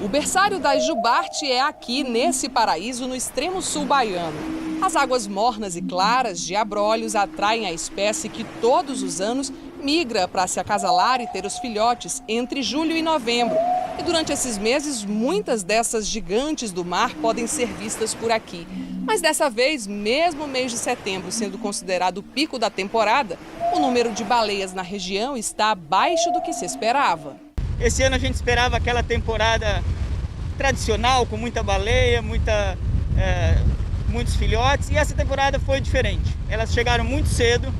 O berçário das Jubarte é aqui, nesse paraíso, no extremo sul baiano. As águas mornas e claras de Abrolhos atraem a espécie que todos os anos migra para se acasalar e ter os filhotes entre julho e novembro. E durante esses meses, muitas dessas gigantes do mar podem ser vistas por aqui. Mas dessa vez, mesmo o mês de setembro sendo considerado o pico da temporada, o número de baleias na região está abaixo do que se esperava. Esse ano a gente esperava aquela temporada tradicional, com muita baleia, muitos filhotes, e essa temporada foi diferente. Elas chegaram muito cedo,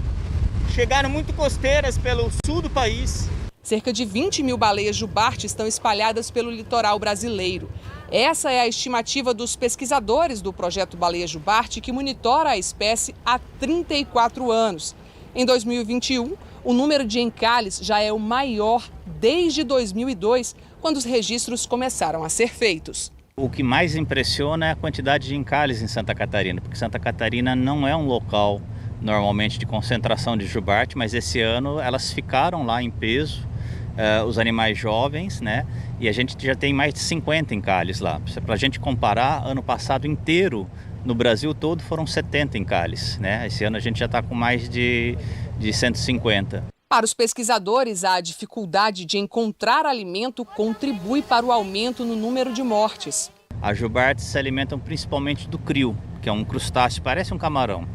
chegaram muito costeiras pelo sul do país. Cerca de 20.000 baleias Jubarte estão espalhadas pelo litoral brasileiro. Essa é a estimativa dos pesquisadores do projeto Baleia Jubarte, que monitora a espécie há 34 anos. Em 2021, o número de encalhes já é o maior desde 2002, quando os registros começaram a ser feitos. O que mais impressiona é a quantidade de encalhes em Santa Catarina, porque Santa Catarina não é um local normalmente de concentração de jubarte, mas esse ano elas ficaram lá em peso, os animais jovens, né? E a gente já tem mais de 50 encalhes lá. Para a gente comparar, ano passado inteiro, no Brasil todo, foram 70 encalhes, né? Esse ano a gente já está com mais de 150. Para os pesquisadores, a dificuldade de encontrar alimento contribui para o aumento no número de mortes. As jubartes se alimentam principalmente do crio, que é um crustáceo, parece um camarão.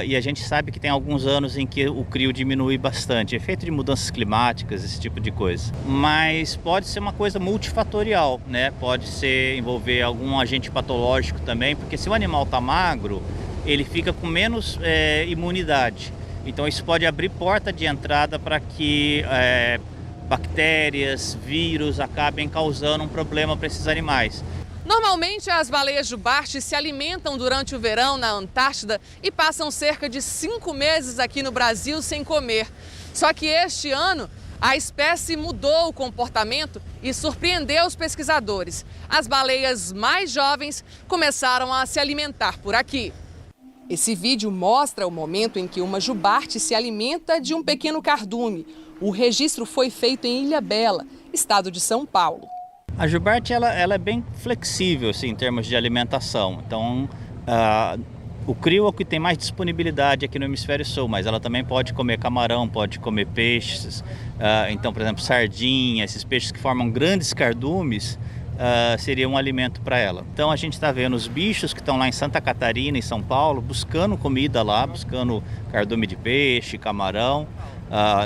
E a gente sabe que tem alguns anos em que o crio diminui bastante, efeito de mudanças climáticas, esse tipo de coisa. Mas pode ser uma coisa multifatorial, né? Pode envolver algum agente patológico também, porque se o animal está magro, ele fica com menos imunidade. Então isso pode abrir porta de entrada para que bactérias, vírus acabem causando um problema para esses animais. Normalmente, as baleias Jubarte se alimentam durante o verão na Antártida e passam cerca de 5 meses aqui no Brasil sem comer. Só que este ano, a espécie mudou o comportamento e surpreendeu os pesquisadores. As baleias mais jovens começaram a se alimentar por aqui. Esse vídeo mostra o momento em que uma jubarte se alimenta de um pequeno cardume. O registro foi feito em Ilhabela, estado de São Paulo. A jubarte ela é bem flexível assim, em termos de alimentação. Então, o crio é o que tem mais disponibilidade aqui no hemisfério sul, mas ela também pode comer camarão, pode comer peixes. Então, por exemplo, sardinha, esses peixes que formam grandes cardumes, seria um alimento para ela. Então a gente está vendo os bichos que estão lá em Santa Catarina, em São Paulo, buscando comida lá, buscando cardume de peixe, camarão.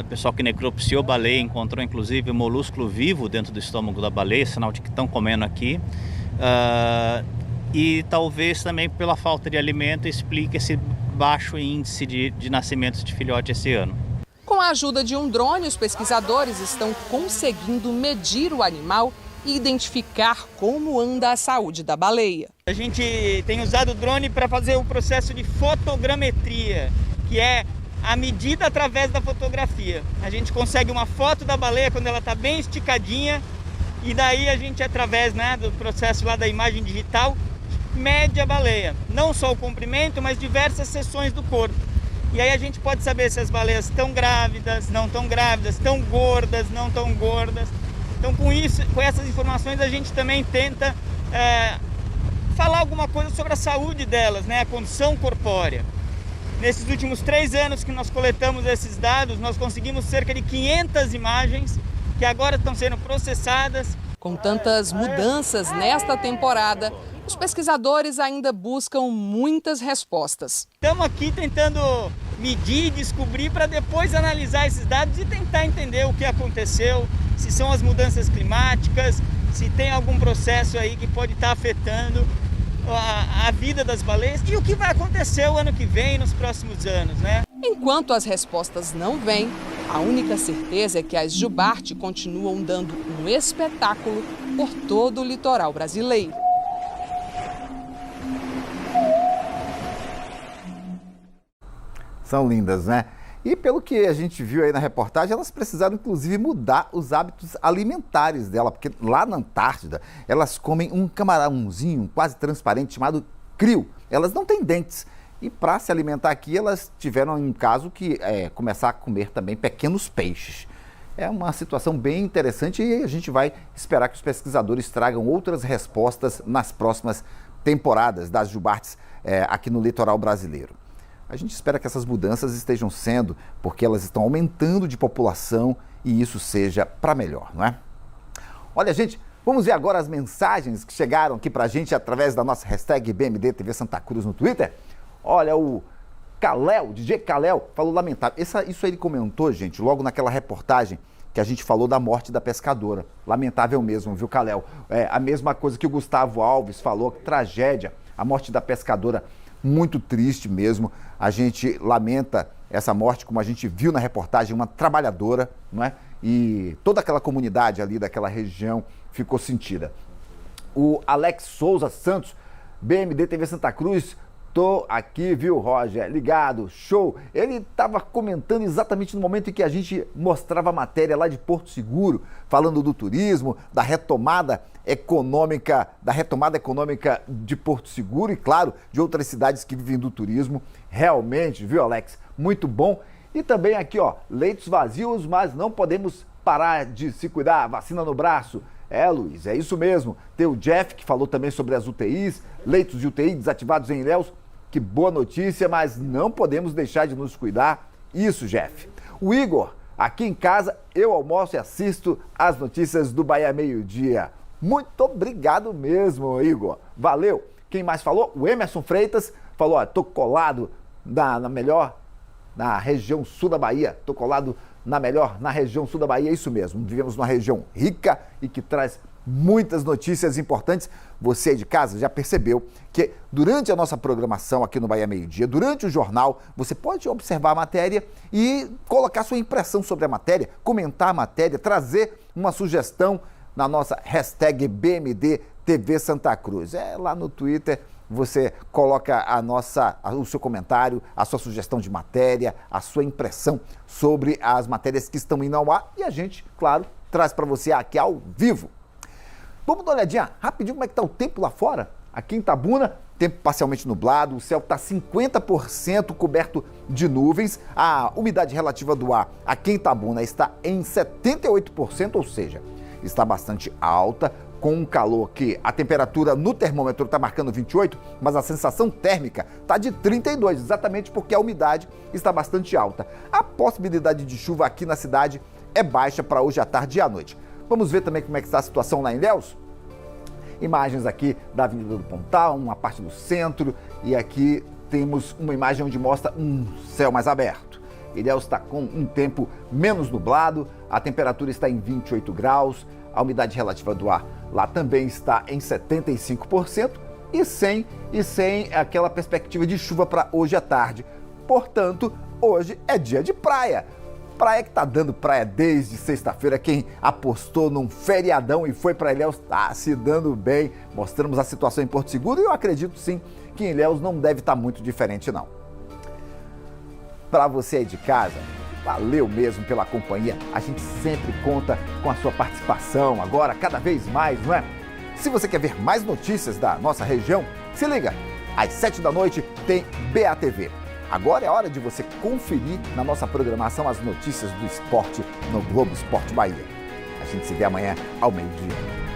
O pessoal que necropsiou baleia encontrou inclusive molúsculo vivo dentro do estômago da baleia, sinal de que estão comendo aqui. E talvez também pela falta de alimento explique esse baixo índice de nascimentos de filhote esse ano. Com a ajuda de um drone, os pesquisadores estão conseguindo medir o animal e identificar como anda a saúde da baleia. A gente tem usado o drone para fazer o processo de fotogrametria, que é a medida através da fotografia. A gente consegue uma foto da baleia quando ela está bem esticadinha e daí a gente, através do processo lá da imagem digital, mede a baleia. Não só o comprimento, mas diversas seções do corpo. E aí a gente pode saber se as baleias estão grávidas, não estão grávidas, estão gordas, não estão gordas. Então com essas informações a gente também tenta falar alguma coisa sobre a saúde delas, a condição corpórea. Nesses últimos 3 anos que nós coletamos esses dados, nós conseguimos cerca de 500 imagens que agora estão sendo processadas. Com tantas mudanças nesta temporada, os pesquisadores ainda buscam muitas respostas. Estamos aqui tentando medir, descobrir, para depois analisar esses dados e tentar entender o que aconteceu, se são as mudanças climáticas, se tem algum processo aí que pode estar afetando a vida das baleias e o que vai acontecer o ano que vem e nos próximos anos, Enquanto as respostas não vêm, a única certeza é que as jubarte continuam dando um espetáculo por todo o litoral brasileiro. São lindas, né? E pelo que a gente viu aí na reportagem, elas precisaram inclusive mudar os hábitos alimentares dela, porque lá na Antártida elas comem um camarãozinho quase transparente chamado krill. Elas não têm dentes e para se alimentar aqui elas tiveram um caso que começar a comer também pequenos peixes. É uma situação bem interessante e a gente vai esperar que os pesquisadores tragam outras respostas nas próximas temporadas das jubartes aqui no litoral brasileiro. A gente espera que essas mudanças estejam sendo porque elas estão aumentando de população e isso seja para melhor, não é? Olha, gente, vamos ver agora as mensagens que chegaram aqui para a gente através da nossa hashtag BMDTV Santa Cruz no Twitter. Olha, o Kalel, DJ Kalel, falou lamentável. Isso ele comentou, gente, logo naquela reportagem que a gente falou da morte da pescadora. Lamentável mesmo, viu, Kalel? A mesma coisa que o Gustavo Alves falou, tragédia, a morte da pescadora. Muito triste mesmo, a gente lamenta essa morte, como a gente viu na reportagem, uma trabalhadora, não é? E toda aquela comunidade ali daquela região ficou sentida. O Alex Souza Santos, BMDTV Santa Cruz, tô aqui, viu, Roger? Ligado, show! Ele estava comentando exatamente no momento em que a gente mostrava a matéria lá de Porto Seguro, falando do turismo, da retomada econômica de Porto Seguro e, claro, de outras cidades que vivem do turismo. Realmente, viu, Alex? Muito bom. E também aqui, ó, leitos vazios, mas não podemos parar de se cuidar, vacina no braço. Luiz, é isso mesmo. Tem o Jeff, que falou também sobre as UTIs, leitos de UTI desativados em Ilhéus. Que boa notícia, mas não podemos deixar de nos cuidar. Isso, Jeff. O Igor, aqui em casa, eu almoço e assisto as notícias do Bahia Meio-Dia. Muito obrigado mesmo, Igor. Valeu. Quem mais falou? O Emerson Freitas falou, ó, tô colado na região sul da Bahia. Tô colado na região sul da Bahia, é isso mesmo. Vivemos numa região rica e que traz muitas notícias importantes. Você aí de casa já percebeu que durante a nossa programação aqui no Bahia Meio-Dia, durante o jornal, você pode observar a matéria e colocar sua impressão sobre a matéria, comentar a matéria, trazer uma sugestão na nossa hashtag BMDTV Santa Cruz. Lá no Twitter você coloca o seu comentário, a sua sugestão de matéria, a sua impressão sobre as matérias que estão indo ao ar e a gente, claro, traz para você aqui ao vivo. Vamos dar uma olhadinha rapidinho como é que está o tempo lá fora. Aqui em Itabuna, tempo parcialmente nublado, o céu está 50% coberto de nuvens, a umidade relativa do ar aqui em Itabuna está em 78%, ou seja, está bastante alta, com um calor que a temperatura no termômetro está marcando 28, mas a sensação térmica está de 32, exatamente porque a umidade está bastante alta. A possibilidade de chuva aqui na cidade é baixa para hoje à tarde e à noite. Vamos ver também como é que está a situação lá em Ilhéus? Imagens aqui da Avenida do Pontal, uma parte do centro, e aqui temos uma imagem onde mostra um céu mais aberto. Ilhéus está com um tempo menos nublado, a temperatura está em 28 graus, a umidade relativa do ar lá também está em 75% e sem aquela perspectiva de chuva para hoje à tarde. Portanto, hoje é dia de praia. Praia que tá dando praia desde sexta-feira. Quem apostou num feriadão e foi para Ilhéus tá se dando bem. Mostramos a situação em Porto Seguro e eu acredito sim que em Ilhéus não deve estar muito diferente não. Para você aí de casa, valeu mesmo pela companhia. A gente sempre conta com a sua participação, agora cada vez mais, não é? Se você quer ver mais notícias da nossa região, se liga, às 7 da noite tem BATV. Agora é hora de você conferir na nossa programação as notícias do esporte no Globo Esporte Bahia. A gente se vê amanhã ao meio-dia.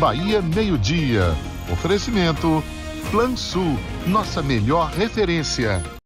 Bahia Meio-Dia. Oferecimento Plan Sul, nossa melhor referência.